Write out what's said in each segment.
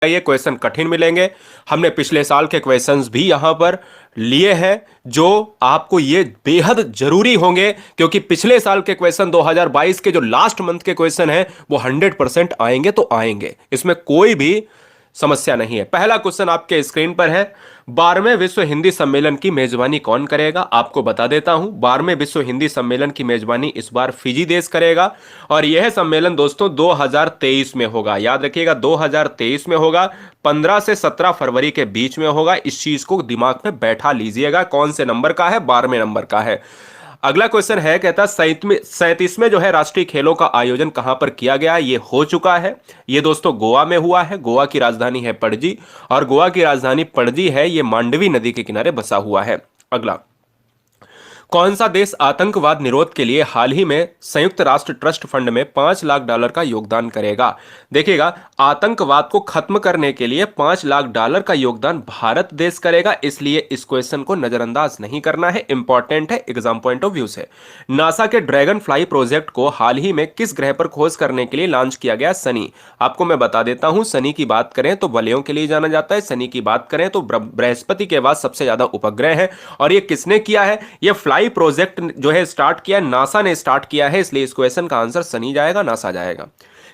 ये क्वेश्चन कठिन मिलेंगे। हमने पिछले साल के क्वेश्चंस भी यहां पर लिए हैं जो आपको ये बेहद जरूरी होंगे, क्योंकि पिछले साल के क्वेश्चन 2022 के जो लास्ट मंथ के क्वेश्चन हैं वो 100% आएंगे तो आएंगे, इसमें कोई भी समस्या नहीं है। पहला क्वेश्चन आपके स्क्रीन पर है, 12वें विश्व हिंदी सम्मेलन की मेजबानी कौन करेगा? आपको बता देता हूं, 12वें विश्व हिंदी सम्मेलन की मेजबानी इस बार फिजी देश करेगा और यह सम्मेलन दोस्तों 2023 में होगा। याद रखिएगा 2023 में होगा, 15 से 17 फरवरी के बीच में होगा। इस चीज को दिमाग में बैठा लीजिएगा, कौन से नंबर का है? 12वें नंबर का है। अगला क्वेश्चन है, कहता है 37वें जो है राष्ट्रीय खेलों का आयोजन कहां पर किया गया? ये हो चुका है, ये दोस्तों गोवा में हुआ है। गोवा की राजधानी है पणजी और गोवा की राजधानी पणजी है, ये मांडवी नदी के किनारे बसा हुआ है। अगला, कौन सा देश आतंकवाद निरोध के लिए हाल ही में संयुक्त राष्ट्र ट्रस्ट फंड में $5 लाख का योगदान करेगा? देखिएगा, आतंकवाद को खत्म करने के लिए $5 लाख का योगदान भारत देश करेगा, इसलिए इस क्वेश्चन को नजरअंदाज नहीं करना है, इंपॉर्टेंट है एग्जाम पॉइंट ऑफ व्यू से। नासा के ड्रैगन फ्लाई प्रोजेक्ट को हाल ही में किस ग्रह पर खोज करने के लिए लॉन्च किया गया? शनि। आपको मैं बता देता हूं, शनि की बात करें तो वलयों के लिए जाना जाता है, शनि की बात करें तो बृहस्पति के बाद सबसे ज्यादा उपग्रह है। और ये किसने किया है? ये फ्लाई प्रोजेक्ट जो है स्टार्ट किया, नासा ने स्टार्ट किया है, इसलिए इस क्वेश्चन का आंसर शनि जाएगा, नासा जाएगा।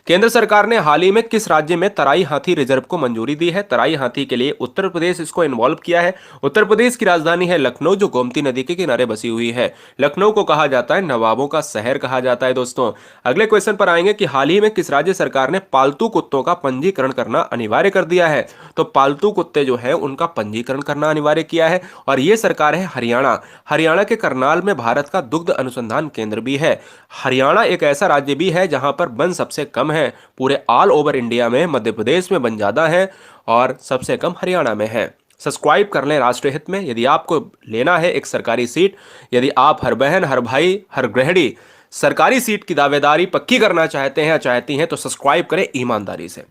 केंद्र सरकार ने हाल ही में किस राज्य में तराई हाथी रिजर्व को मंजूरी दी है? तराई हाथी के लिए उत्तर प्रदेश इसको इन्वॉल्व किया है। उत्तर प्रदेश की राजधानी है लखनऊ, जो गोमती नदी के किनारे बसी हुई है। लखनऊ को कहा जाता है नवाबों का शहर कहा जाता है दोस्तों। अगले क्वेश्चन पर आएंगे कि हाल ही में किस राज्य सरकार ने पालतू कुत्तों का पंजीकरण करना अनिवार्य कर दिया है? तो पालतू कुत्ते जो है उनका पंजीकरण करना अनिवार्य किया है और यह सरकार है हरियाणा। हरियाणा के करनाल में भारत का दुग्ध अनुसंधान केंद्र भी है। हरियाणा एक ऐसा राज्य भी है जहां पर वन सबसे कम है, पूरे ऑल ओवर इंडिया में मध्य प्रदेश में वन ज्यादा है और सबसे कम हरियाणा में है। सब्सक्राइब कर लें राष्ट्रहित में, यदि आपको लेना है एक सरकारी सीट, यदि आप हर बहन हर भाई हर गृहिणी सरकारी सीट की दावेदारी पक्की करना चाहते हैं या चाहती हैं तो सब्सक्राइब करें ईमानदारी से।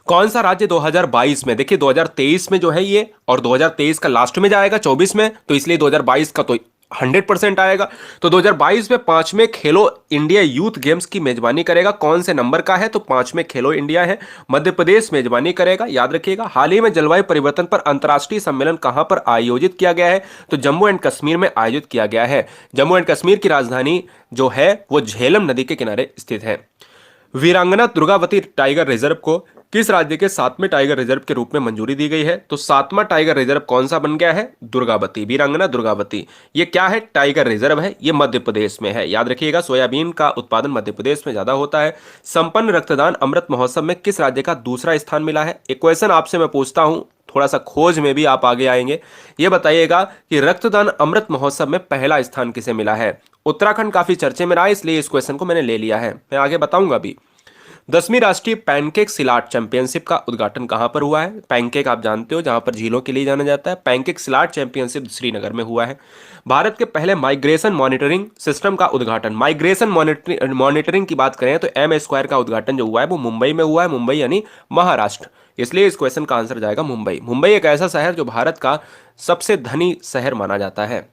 कौन सा राज्य 2022 में, देखिए 2023 में जो है ये और 2023 का लास्ट में जाएगा 24 में, तो इसलिए 2022 का तो 100% आएगा। तो 2022 में 5वें खेलो इंडिया यूथ गेम्स की मेजबानी करेगा। कौन से नंबर का है? तो 5वें खेलो इंडिया है, मध्य प्रदेश मेजबानी करेगा। याद रखिएगा, हाल ही में जलवायु परिवर्तन पर अंतर्राष्ट्रीय सम्मेलन कहां पर आयोजित किया गया है? तो जम्मू एंड कश्मीर में आयोजित किया गया है। जम्मू एंड कश्मीर की राजधानी जो है वो झेलम नदी के किनारे स्थित है। वीरांगना दुर्गावती टाइगर रिजर्व को किस राज्य के 7वें टाइगर रिजर्व के रूप में मंजूरी दी गई है? तो 7वां टाइगर रिजर्व कौन सा बन गया है? दुर्गावती, वीरांगना दुर्गावती। ये क्या है? टाइगर रिजर्व है, ये मध्य प्रदेश में है। याद रखिएगा, सोयाबीन का उत्पादन मध्य प्रदेश में ज्यादा होता है। संपन्न रक्तदान अमृत महोत्सव में किस राज्य का दूसरा स्थान मिला है? एक क्वेश्चन आपसे मैं पूछता हूं, थोड़ा सा खोज में भी आप आगे आएंगे। ये बताइएगा कि रक्तदान अमृत महोत्सव में पहला स्थान किसे मिला है? उत्तराखंड काफी चर्चे में रहा है, इसलिए इस क्वेश्चन को मैंने ले लिया है, मैं आगे बताऊंगा भी। 10वीं राष्ट्रीय पैनकेक सिलाट चैंपियनशिप का उद्घाटन कहां पर हुआ है? पैनकेक आप जानते हो, जहां पर झीलों के लिए जाना जाता है। पैनकेक सिलाट चैंपियनशिप श्रीनगर में हुआ है। भारत के पहले माइग्रेशन मॉनिटरिंग सिस्टम का उद्घाटन, माइग्रेशन मॉनिटरिंग की बात करें तो M² का उद्घाटन जो हुआ है वो मुंबई में हुआ है। मुंबई यानी महाराष्ट्र, इसलिए इस क्वेश्चन का आंसर जाएगा मुंबई। मुंबई एक ऐसा शहर जो भारत का सबसे धनी शहर माना जाता है।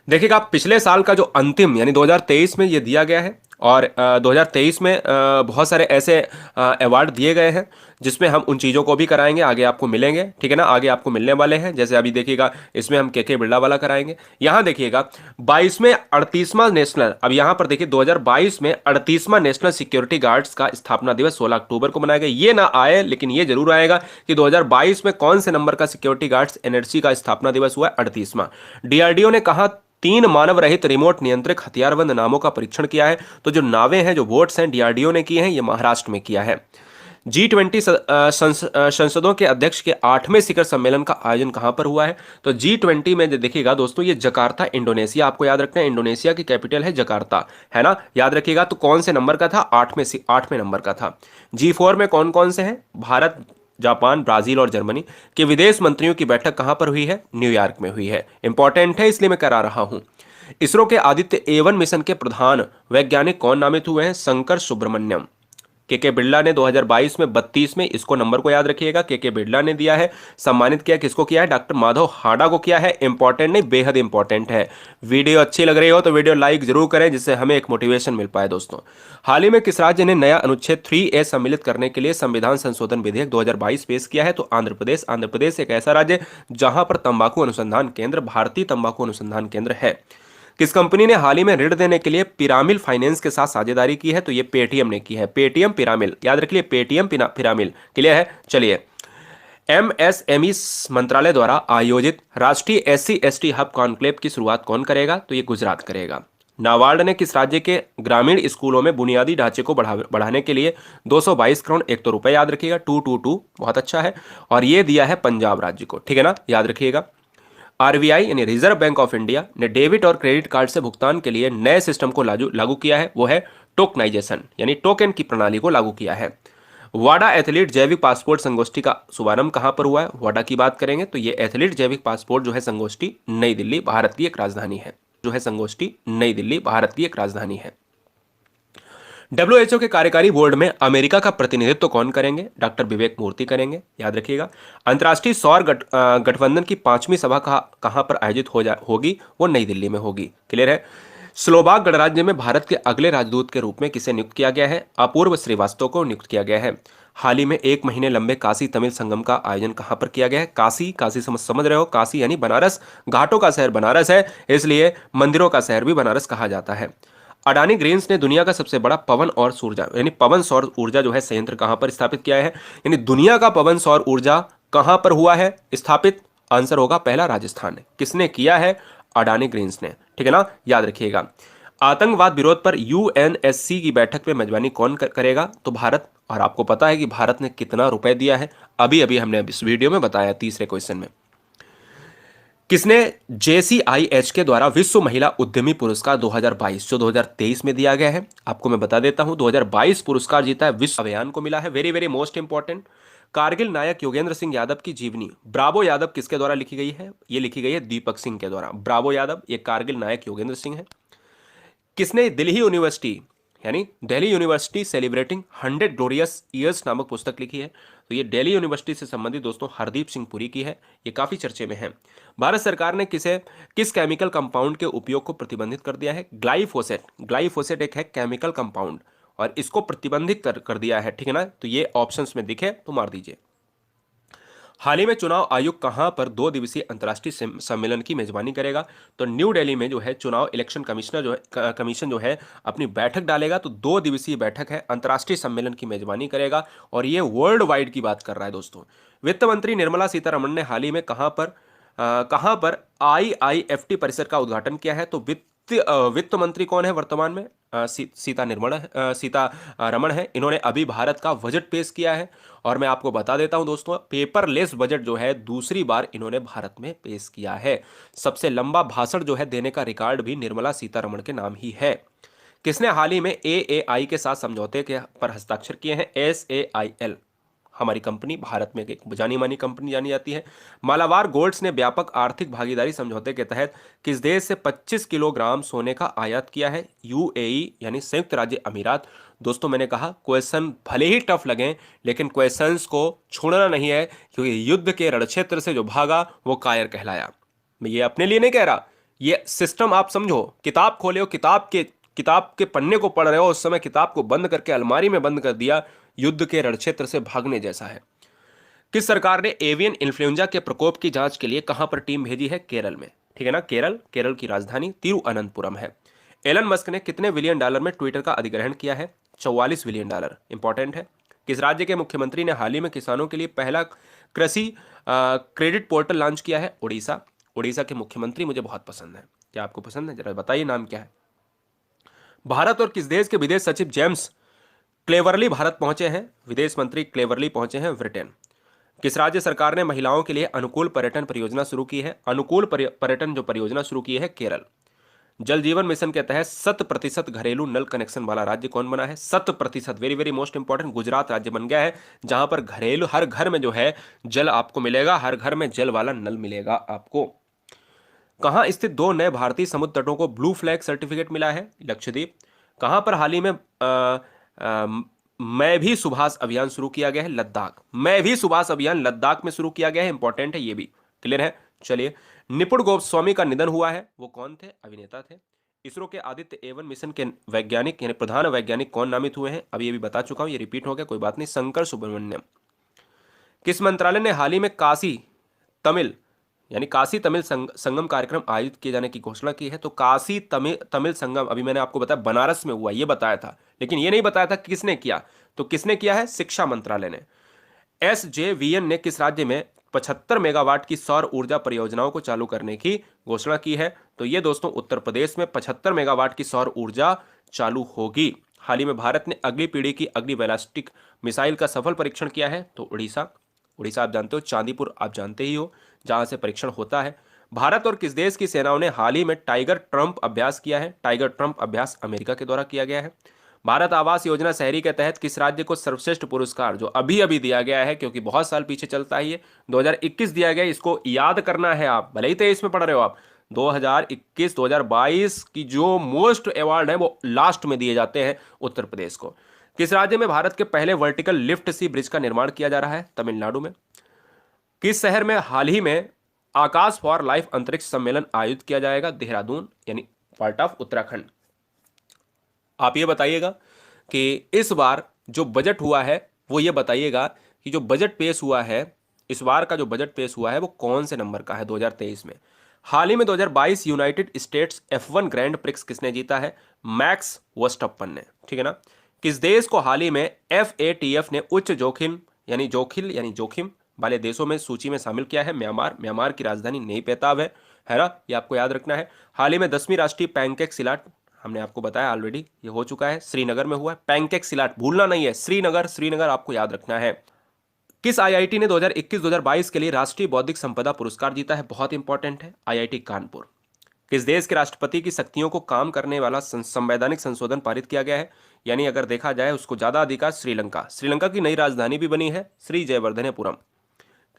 देखिएगा, पिछले साल का जो अंतिम यानी 2023 में ये दिया गया है और 2023 में बहुत सारे ऐसे अवार्ड दिए गए हैं जिसमें हम उन चीज़ों को भी कराएंगे, आगे आपको मिलेंगे, ठीक है ना, आगे आपको मिलने वाले हैं। जैसे अभी देखिएगा, इसमें हम के बिरला वाला कराएंगे। यहाँ देखिएगा 22वें 38वां नेशनल, अब यहाँ पर देखिए 2022 में 38वां नेशनल सिक्योरिटी गार्ड्स का स्थापना दिवस 16 अक्टूबर को मनाया गया। ये ना आए, लेकिन ये जरूर आएगा कि 2022 में कौन से नंबर का सिक्योरिटी गार्ड्स NSC का स्थापना दिवस हुआ है? 38वां। DRDO ने कहा 3 मानव रहित रिमोट नियंत्रक हथियारबंद नामों का परीक्षण किया है। तो जो नावें हैं, जो बोट्स हैं, DRDO ने किए हैं, ये महाराष्ट्र में किया है। G20 संसदों के अध्यक्ष के 8वें शिखर सम्मेलन का आयोजन कहां पर हुआ है? तो G20 में देखिएगा दोस्तों, ये जकार्ता इंडोनेशिया, आपको याद रखना है, इंडोनेशिया की कैपिटल है जकार्ता, है ना, याद रखिएगा। तो कौन से नंबर का था? 8वें नंबर का था। G4 में कौन कौन से हैं? भारत, जापान, ब्राजील और जर्मनी के विदेश मंत्रियों की बैठक कहां पर हुई है? न्यूयॉर्क में हुई है। इंपॉर्टेंट है, इसलिए मैं करा रहा हूं। इसरो के आदित्य A1 मिशन के प्रधान वैज्ञानिक कौन नामित हुए हैं? शंकर सुब्रमण्यम। के बिरला ने 2022 में 32 में, इसको नंबर को याद रखिएगा, के बिरला ने दिया है। सम्मानित किया किसको किया है? डॉक्टर माधव हाडा को किया है। इंपॉर्टेंट नहीं, बेहद इंपॉर्टेंट है। वीडियो अच्छी लग रही हो तो वीडियो लाइक जरूर करें, जिससे हमें एक मोटिवेशन मिल पाए दोस्तों। हाल ही में किस राज्य ने नया अनुच्छेद 3A सम्मिलित करने के लिए संविधान संशोधन विधेयक 2022 पेश किया है? तो आंध्र प्रदेश। आंध्र प्रदेश एक ऐसा राज्य जहां पर तंबाकू अनुसंधान केंद्र, भारतीय तंबाकू अनुसंधान केंद्र है। किस कंपनी ने हाल ही में ऋण देने के लिए पिरामिल फाइनेंस के साथ साझेदारी की है? तो ये पेटीएम ने की है। पेटीएम पिरामिल, याद रख लिए, पेटीएम पिरामिल। क्लियर है? चलिए, एमएसएमई मंत्रालय द्वारा आयोजित राष्ट्रीय SC/ST हब कॉन्क्लेव की शुरुआत कौन करेगा? तो ये गुजरात करेगा। नाबार्ड ने किस राज्य के ग्रामीण स्कूलों में बुनियादी ढांचे को बढ़ाने के लिए 222 करोड़, एक तो रुपए याद रखिएगा, 222 बहुत अच्छा है, और ये दिया है पंजाब राज्य को। ठीक है ना, याद रखिएगा। आरबीआई यानी रिजर्व बैंक ऑफ इंडिया ने डेबिट और क्रेडिट कार्ड से भुगतान के लिए नए सिस्टम को लागू किया है, वो है टोकनाइजेशन, यानी टोकन की प्रणाली को लागू किया है। वाडा एथलीट जैविक पासपोर्ट संगोष्ठी का शुभारंभ कहां पर हुआ है? वाडा की बात करेंगे तो ये एथलीट जैविक पासपोर्ट जो है संगोष्ठी नई दिल्ली, भारत की एक राजधानी है। जो है संगोष्ठी नई दिल्ली, भारत की एक राजधानी है। डब्ल्यूएचओ के कार्यकारी बोर्ड में अमेरिका का प्रतिनिधित्व कौन करेंगे? डॉक्टर विवेक मूर्ति करेंगे, याद रखिएगा। अंतर्राष्ट्रीय सौर गठबंधन की 5वीं सभा कहां पर आयोजित होगी? वो नई दिल्ली में होगी। क्लियर है? स्लोवाक गणराज्य में भारत के अगले राजदूत के रूप में किसे नियुक्त किया गया है? अपूर्व श्रीवास्तव को नियुक्त किया गया है। हाल ही में 1 महीने लंबे काशी तमिल संगम का आयोजन कहां पर किया गया है? काशी, काशी समझ रहे हो, काशी यानी बनारस, घाटों का शहर बनारस है, इसलिए मंदिरों का शहर भी बनारस कहा जाता है। अडानी ग्रीन्स ने दुनिया का सबसे बड़ा पवन और ऊर्जा यानी पवन सौर ऊर्जा जो है संयंत्र कहां पर स्थापित किया है? यानी दुनिया का पवन सौर ऊर्जा कहां पर हुआ है स्थापित? आंसर होगा पहला राजस्थान। किसने किया है? अडानी ग्रीन्स ने। ठीक है ना, याद रखिएगा। आतंकवाद विरोध पर यूएनएससी की बैठक में मेजबानी कौन करेगा? तो भारत। और आपको पता है कि भारत ने कितना रुपए दिया है? अभी अभी हमने इस वीडियो में बताया, तीसरे क्वेश्चन में। किसने JCIH के द्वारा विश्व महिला उद्यमी पुरस्कार 2022 जो 2023 में दिया गया है? आपको मैं बता देता हूं, 2022 पुरस्कार जीता है विश्व अभियान को मिला है। Very very most important. Kargil नायक योगेंद्र सिंह यादव की जीवनी ब्रावो यादव किसके द्वारा लिखी गई है? ये लिखी गई है दीपक सिंह के द्वारा। ब्रावो यादव, ये कारगिल नायक योगेंद्र सिंह है। किसने दिल्ली यूनिवर्सिटी यानी Delhi university celebrating 100 glorious years नामक पुस्तक लिखी है? तो ये दिल्ली यूनिवर्सिटी से संबंधित दोस्तों हरदीप सिंह पुरी की है। ये काफी चर्चे में है। भारत सरकार ने किस केमिकल कंपाउंड के उपयोग को प्रतिबंधित कर दिया है? ग्लाइफोसेट। ग्लाइफोसेट एक है केमिकल कंपाउंड और इसको प्रतिबंधित कर दिया है। ठीक है ना, तो ये ऑप्शंस में दिखे तो मार दीजिए। हाल ही में चुनाव आयोग कहां पर 2 दिवसीय अंतर्राष्ट्रीय सम्मेलन की मेजबानी करेगा? तो न्यू दिल्ली में जो है चुनाव इलेक्शन कमीशन जो है अपनी बैठक डालेगा। तो 2 दिवसीय बैठक है, अंतर्राष्ट्रीय सम्मेलन की मेजबानी करेगा और ये वर्ल्ड वाइड की बात कर रहा है दोस्तों। वित्त मंत्री निर्मला सीतारमण ने हाल ही में कहां पर IIFT परिसर का उद्घाटन किया है? तो वित्त मंत्री कौन है वर्तमान में? सीता रमण है। इन्होंने अभी भारत का बजट पेश किया है और मैं आपको बता देता हूं दोस्तों, पेपरलेस बजट जो है दूसरी बार इन्होंने भारत में पेश किया है। सबसे लंबा भाषण जो है देने का रिकॉर्ड भी निर्मला सीतारमण के नाम ही है। किसने हाल ही में AAI के साथ समझौते के पर हस्ताक्षर किए हैं? SAIL हमारी कंपनी, भारत में एक जानी मानी कंपनी जानी जाती है। मालाबार गोल्ड्स ने व्यापक आर्थिक भागीदारी समझौते के तहत किस देश से 25 किलोग्राम सोने का आयात किया है? UAE यानी संयुक्त राज्य अमीरात। दोस्तों मैंने कहा क्वेश्चन भले ही टफ लगे लेकिन क्वेश्चंस को छोड़ना नहीं है, क्योंकि युद्ध के रणक्षेत्र से जो भागा वो कायर कहलाया। मैं ये अपने लिए नहीं कह रहा, ये सिस्टम आप समझो। किताब खोले हो, किताब के पन्ने को पढ़ रहे हो, उस समय किताब को बंद करके अलमारी में बंद कर दिया, युद्ध के रणक्षेत्र से भागने जैसा है। किस सरकार ने एवियन इन्फ्लुएंजा के प्रकोप की जांच के लिए कहां पर टीम भेजी है? केरल में। ठीक है ना, केरल की राजधानी तिरुअनंतपुरम है। एलन मस्क ने कितने बिलियन डॉलर में ट्विटर का अधिग्रहण किया है? 44 बिलियन डॉलर। इंपॉर्टेंट है। किस राज्य के मुख्यमंत्री ने हाल ही में किसानों के लिए पहला कृषि क्रेडिट पोर्टल लॉन्च किया है? उड़ीसा। उड़ीसा के मुख्यमंत्री मुझे बहुत पसंद है। क्या आपको पसंद है? जरा बताइए नाम क्या है। भारत और किस देश के विदेश सचिव जेम्स क्लेवरली भारत पहुंचे हैं? विदेश मंत्री क्लेवरली पहुंचे हैं ब्रिटेन। किस राज्य सरकार ने महिलाओं के लिए अनुकूल पर्यटन परियोजना शुरू की है? अनुकूल पर्यटन जो परियोजना शुरू की है केरल। जल जीवन मिशन के तहत 100% घरेलू नल कनेक्शन वाला राज्य कौन बना है? 100%, very very most important, Gujarat राज्य बन गया है, जहां पर घरेलू हर घर में जो है जल आपको मिलेगा, हर घर में जल वाला नल मिलेगा आपको। कहां स्थित 2 नए भारतीय समुद्र तटों को ब्लू फ्लैग सर्टिफिकेट मिला है? लक्षद्वीप। कहां पर हाल ही में मैं भी सुभाष अभियान शुरू किया गया है लद्दाख, मैं भी सुभाष अभियान लद्दाख में शुरू किया गया है, इंपॉर्टेंट है ये भी, क्लियर है। चलिए, निपुण गोस्वामी का निधन हुआ है, वो कौन थे? अभिनेता थे। इसरो के आदित्य A1 मिशन के वैज्ञानिक यानी प्रधान वैज्ञानिक कौन नामित हुए हैं? अभी ये भी बता चुका हूं, ये रिपीट हो गया, कोई बात नहीं। शंकर सुब्रमण्यम। किस मंत्रालय ने हाल ही में काशी तमिल यानी काशी तमिल संगम कार्यक्रम आयोजित किए जाने की घोषणा की है? तो काशी तमिल संगम, अभी मैंने आपको बताया बनारस में हुआ, ये बताया था, लेकिन ये नहीं बताया था कि किसने किया। तो किसने किया है? शिक्षा मंत्रालय ने। SJVN ने किस राज्य में 75 मेगावाट की सौर ऊर्जा परियोजनाओं को चालू करने की घोषणा की है? तो ये दोस्तों उत्तर प्रदेश में 75 मेगावाट की सौर ऊर्जा चालू होगी। हाल ही में भारत ने अगली पीढ़ी की अग्नि बैलिस्टिक मिसाइल का सफल परीक्षण किया है, तो उड़ीसा। उड़ीसा आप जानते हो, चांदीपुर आप जानते ही हो, जहां से परीक्षण होता है। भारत और किस देश की सेनाओं ने हाल ही में टाइगर ट्रंप अभ्यास किया है? टाइगर ट्रंप अभ्यास अमेरिका के द्वारा किया गया है। भारत आवास योजना शहरी के तहत किस राज्य को सर्वश्रेष्ठ पुरस्कार, जो अभी अभी दिया गया है क्योंकि बहुत साल पीछे चलता है, ये 2021 दिया गया, इसको याद करना है आप, भले ही 23 में पढ़ रहे हो आप। 2021 2022 की जो मोस्ट अवार्ड है वो लास्ट में दिए जाते हैं उत्तर प्रदेश को। किस राज्य में भारत के पहले वर्टिकल लिफ्ट सी ब्रिज का निर्माण किया जा रहा है? तमिलनाडु में। किस शहर में हाल ही में आकाश फॉर लाइफ अंतरिक्ष सम्मेलन आयोजित किया जाएगा? देहरादून, यानी पार्ट ऑफ उत्तराखंड। आप ये बताइएगा कि इस बार जो बजट हुआ है वो ये बताइएगा कि जो बजट पेश हुआ है, इस बार का जो बजट पेश हुआ है वो कौन से नंबर का है 2023 में? हाल ही में 2022 United states F1 grand prix किसने जीता है? मैक्स वर्स्टप्पन ने, ठीक है ना। किस देश को हाल ही में FATF ने उच्च जोखिम यानी जोखिम वाले देशों में सूची में शामिल किया है? म्यांमार। म्यांमार की राजधानी नई पेताब है ना, ये आपको याद रखना है। हाल ही में 10वीं राष्ट्रीय पैनकेक सिलाट, हमने आपको बताया ऑलरेडी, ये हो चुका है, श्रीनगर में हुआ है। पैनकेक सिलाट भूलना नहीं है, श्रीनगर आपको याद रखना है। किस IIT ने 2021-2022 के लिए राष्ट्रीय बौद्धिक संपदा पुरस्कार जीता है? बहुत इंपॉर्टेंट है, IIT कानपुर। किस देश के राष्ट्रपति की शक्तियों को काम करने वाला संवैधानिक संशोधन पारित किया गया है? यानी अगर देखा जाए उसको ज्यादा अधिकार श्रीलंका। श्रीलंका की नई राजधानी भी बनी है, श्री जयवर्धनेपुरम।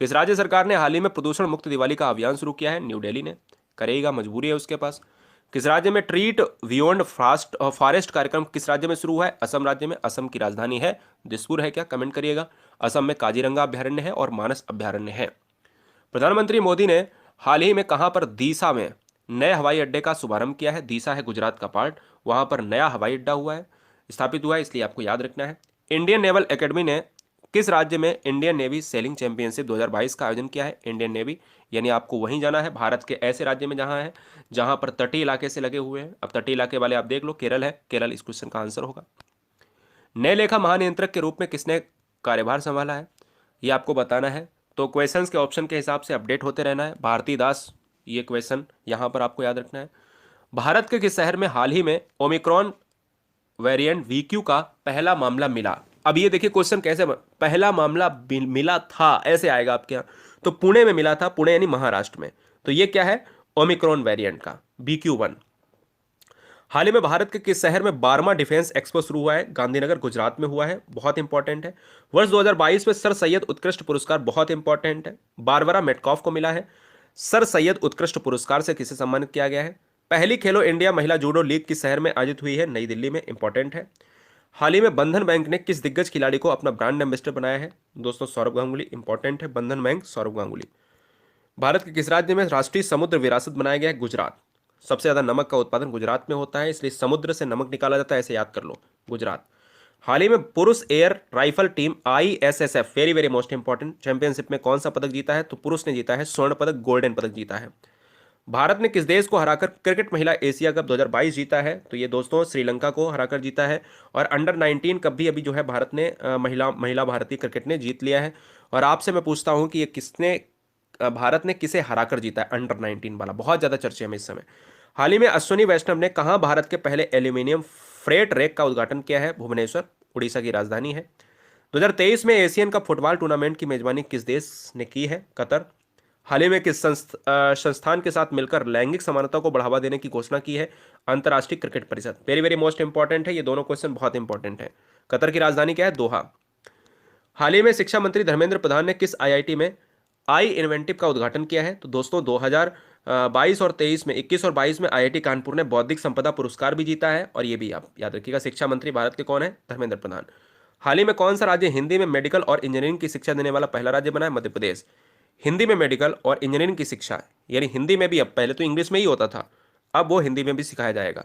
किस राज्य सरकार ने हाल ही में प्रदूषण मुक्त दिवाली का अभियान शुरू किया है? न्यू दिल्ली ने। करेगा, मजबूरी है उसके पास। किस राज्य में ट्रीट बियॉन्ड फॉरेस्ट कार्यक्रम किस राज्य में शुरू हुआ है? असम राज्य में। असम की राजधानी है दिसपुर है क्या? कमेंट करिएगा। असम में काजीरंगा अभ्यारण्य है और मानस अभ्यारण्य है। प्रधानमंत्री मोदी ने हाल ही में कहां पर दीसा में नए हवाई अड्डे का शुभारंभ किया है? दीसा है गुजरात का पार्ट, वहां पर नया हवाई अड्डा हुआ है, स्थापित हुआ है, इसलिए आपको याद रखना है। इंडियन नेवल एकेडमी ने किस राज्य में इंडियन नेवी सेलिंग चैंपियनशिप 2022 का आयोजन किया है? इंडियन नेवी, यानी आपको वहीं जाना है, भारत के ऐसे राज्य में जहां पर तटीय इलाके से लगे हुए हैं। अब तटीय इलाके वाले आप देख लो, केरल है, केरल इस क्वेश्चन का आंसर होगा। नए लेखा महानियंत्रक के रूप में किसने कार्यभार संभाला है? ये आपको बताना है, तो क्वेश्चंस के ऑप्शन के हिसाब से अपडेट होते रहना है। भारती दास, ये क्वेश्चन यहां पर आपको याद रखना है। भारत के किस शहर में हाल ही में ओमिक्रॉन वेरिएंट VQ का पहला मामला मिला? अब ये देखिए क्वेश्चन कैसे, पहला मामला मिला था ऐसे आएगा आपके यहाँ, तो पुणे में मिला था, पुणे यानी महाराष्ट्र में। तो ये क्या है? ओमिक्रॉन वेरिएंट का BQ.1। हाल ही में भारत के किस शहर में 12वां डिफेंस एक्सपो शुरू हुआ है? गांधीनगर गुजरात में हुआ है, बहुत इंपॉर्टेंट है। वर्ष 2022 में सर सैयद उत्कृष्ट पुरस्कार, बहुत इंपॉर्टेंट है, बारबरा मेटकॉफ को मिला है। सर सैयद उत्कृष्ट पुरस्कार से किसे सम्मानित किया गया है? पहली खेलो इंडिया महिला जूडो लीग किस शहर में आयोजित हुई है? नई दिल्ली में, इंपॉर्टेंट है। हाल ही में बंधन बैंक ने किस दिग्गज खिलाड़ी को अपना ब्रांड एम्बेसडर बनाया है? दोस्तों सौरभ गांगुली, इंपॉर्टेंट है, बंधन बैंक सौरभ गांगुली। भारत के किस राज्य में राष्ट्रीय समुद्र विरासत बनाया गया है? गुजरात। सबसे ज्यादा नमक का उत्पादन गुजरात में होता है, इसलिए समुद्र से नमक निकाला जाता है, ऐसे याद कर लो, गुजरात। हाल ही में पुरुष air rifle team ISSF, very very most important, championship में कौन सा पदक जीता है? तो पुरुष ने जीता है स्वर्ण पदक, गोल्डन पदक जीता है। भारत ने किस देश को हराकर क्रिकेट महिला एशिया कप 2022 जीता है? तो ये दोस्तों श्रीलंका को हराकर जीता है। और अंडर 19 कप भी अभी जो है भारत ने महिला भारतीय क्रिकेट ने जीत लिया है। और आपसे मैं पूछता हूं कि ये किसने, भारत ने किसे हराकर जीता है अंडर 19 वाला? बहुत ज्यादा चर्चे में इस समय। हाल ही में अश्विनी वैष्णव ने कहां भारत के पहले एल्यूमिनियम फ्रेट रेक का उद्घाटन किया है? भुवनेश्वर, उड़ीसा की राजधानी है। 2023 में एशियन कप फुटबॉल टूर्नामेंट की मेजबानी किस देश ने की है? कतर। हाल ही में किस संस्थान के साथ मिलकर लैंगिक समानता को बढ़ावा देने की घोषणा की है? अंतर्राष्ट्रीय क्रिकेट परिषद। वेरी वेरी मोस्ट इंपॉर्टेंट है, ये दोनों क्वेश्चन बहुत इंपॉर्टेंट है। कतर की राजधानी क्या है? दोहा। हाल ही में शिक्षा मंत्री धर्मेंद्र प्रधान ने किस IIT में आई इन्वेंटिव का उद्घाटन किया है? तो दोस्तों 2022 और 23 में, 21 और 22 में IIT कानपुर ने बौद्धिक संपदा पुरस्कार भी जीता है। और ये भी आप याद रखिएगा, शिक्षा मंत्री भारत के कौन है? धर्मेंद्र प्रधान। हाल ही में कौन सा राज्य हिंदी में मेडिकल और इंजीनियरिंग की शिक्षा देने वाला पहला राज्य बना है? मध्य प्रदेश। हिंदी में मेडिकल और इंजीनियरिंग की शिक्षा, यानी हिंदी में भी, अब पहले तो इंग्लिश में ही होता था, अब वो हिंदी में भी सिखाया जाएगा।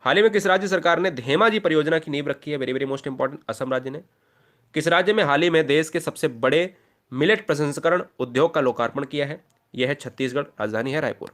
हाल ही में किस राज्य सरकार ने धेमाजी परियोजना की नींव रखी है? Very very most important, Assam राज्य ने। किस राज्य में हाल ही में देश के सबसे बड़े मिलेट प्रसंस्करण उद्योग का लोकार्पण किया है? यह है छत्तीसगढ़, राजधानी है रायपुर।